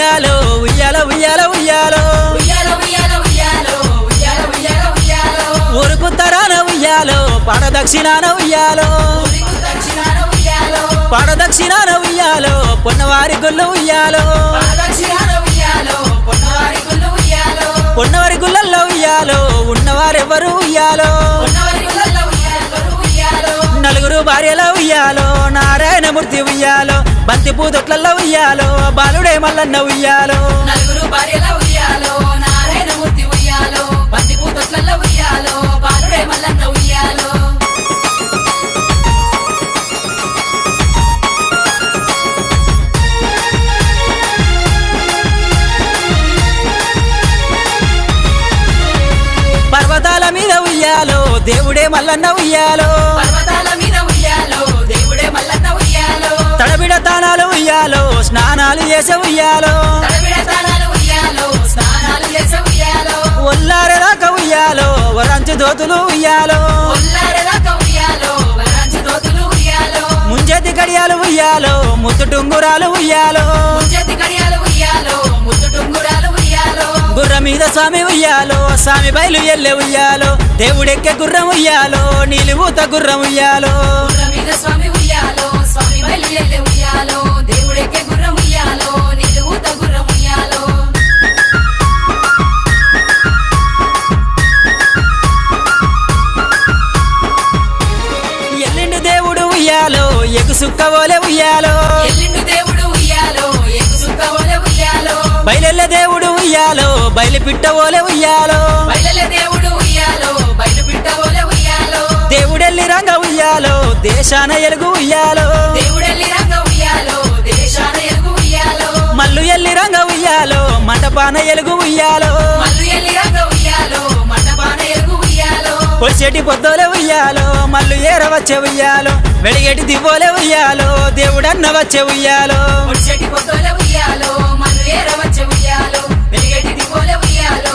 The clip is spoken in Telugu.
ఉయ్యాలో ఉయ్యాల ఉయ్యాల ఉయ్యాలో ఊరుకు తరాన ఉయ్యాలో పడదక్షిణాన ఉయ్యాలో పడదక్షిణాన ఉయ్యాలో పొన్నవారి గుళ్ళు ఉయ్యాలో పొన్నవారి గుళ్ళల్లో ఉయ్యాలో ఉన్నవారెవరు ఉయ్యాలో నలుగురు భార్యల ఉయ్యాలో నారాయణమూర్తి ఉయ్యాలో బంతి పూదొట్లలో ఉయ్యాలో బాలుడే మల్లన్న ఉయ్యాలో నలుగురు భార్యల ఉయ్యాలో నారాయణమూర్తి ఉయ్యాలో బంతి పూతొట్లలో ఉయ్యాలో బాలుడే మల్లన్న ఉయ్యాలో పర్వతాల మీద ఉయ్యాలో దేవుడే మల్లన్న ఉయ్యాలో పర్వతాల మీద ఉయ్యాలో దేవుడే మల్లన్న ఉయ్యాలో తడబిడ తానాలు ఉయ్యాలో స్నానాలు చేసే ఉయ్యాలో తడబిడ తానాలు ఉయ్యాలో స్నానాలు చేసే ఉయ్యాలో ఒల్లారెదాకా ఉయ్యాలో వరంచు దోతులు ఉయ్యాలో ఒల్లారెదాకా ఉయ్యాలో వరాంచి దోతులు ఉయ్యాలో ముంజేతి గడియాలు ఉయ్యాలో ముద్దు టుంగురాలు ఉయ్యాలో ముంజేతి కడియాలు ఉయ్యాలో ముద్దు టుంగురాలు ఉయ్యాలో గుర్ర మీద స్వామి ఉయ్యాలో స్వామి బయలు ఎల్లె ఉయ్యాలో దేవుడెక్కే గుర్రం ఉయ్యాలో నీలిమూత గుర్రం ఉయ్యాలో గుర్రం మీద స్వామి ఉయ్యాలో స్వామి బయలుదేరే ఉయ్యాలో దేవుడెక్కే గుర్రం ఉయ్యాలో నిలువుత గుర్రం ఉయ్యాలో ఎల్లిండి దేవుడు ఉయ్యాలో ఎగు సుక్కవోలే ఉయ్యాలో ఎల్లిండు దేవుడు ఉయ్యాలో ఎగు సుక్కవోలే ఉయ్యాలో బయలెల్ల దేవుడు ఉయ్యాలో బయలు పిట్టవోలే ఉయ్యాలో బయలెల దేవుడు ఉయ్యాలో బయలు పిట్టవోలే ఉయ్యాలో దేవుడెల్లి రంగ ఉయ్యాలో దేశాన ఎలుగు ఉయ్యాలో దేవుడెల్లి రంగ ఉయ్యాలో దేశాన ఎలుగు ఉయ్యాలో మల్లు ఎల్లి రంగ ఉయ్యాలో మంటపాన ఎలుగు ఉయ్యాలో మల్లు ఎల్లి రంగ ఉయ్యాలో మంటపాన ఎలుగు ఉయ్యాలో పొడిచెటి పొద్దోలే ఉయ్యాలో మల్లు ఏర వచ్చే ఉయ్యాలో వెలిగేటి దివ్వోలే ఉయ్యాలో దేవుడన్న వచ్చే ఉయ్యాలో పొడిచెటి పొద్దోలే ఉయ్యాలో మల్లు ఏర వచ్చే ఉయ్యాలో వెలిగేటి దివ్వోలే ఉయ్యాలో